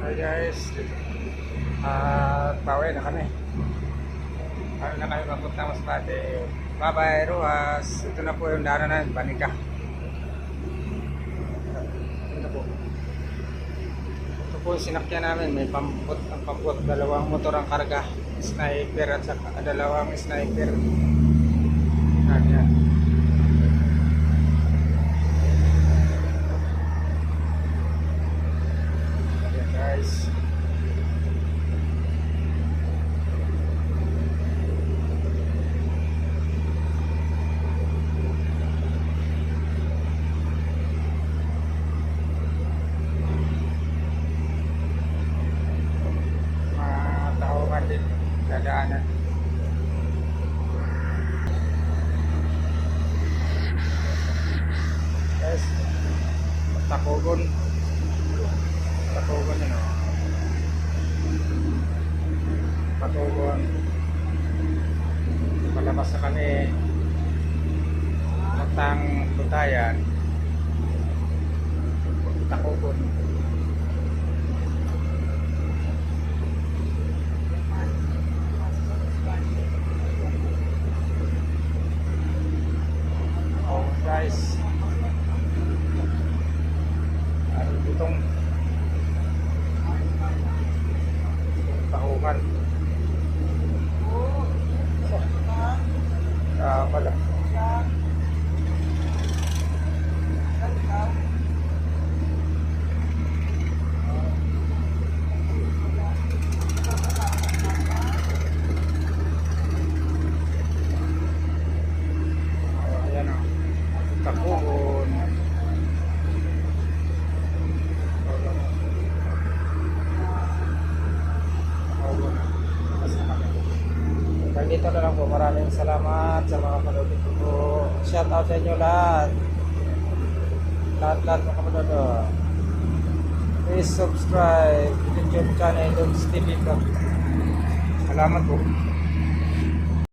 Hi guys, bawi na kami. Bawi na kami papunta Masbate. Bye bye Ruas. Ito na po yung daanan namin, Banika. Ito po. Ito po yung sinakyan namin. May pamput, ang pamput. Dalawang motor ang karga. Sniper at saka dalawang sniper. Ayan. Ayan guys. Din dadaanan. Guys, takogon yun o. Takogon. Palabas na kami matang Butayan. Takogon. Guys, itong tahuman pala Takugon. Dito na lang po. Maraming salamat sa mga panood ko. Shout out sa inyo lahat. Lahat mga kapanood. Please subscribe to YouTube channel Dogs TV. Salamat po.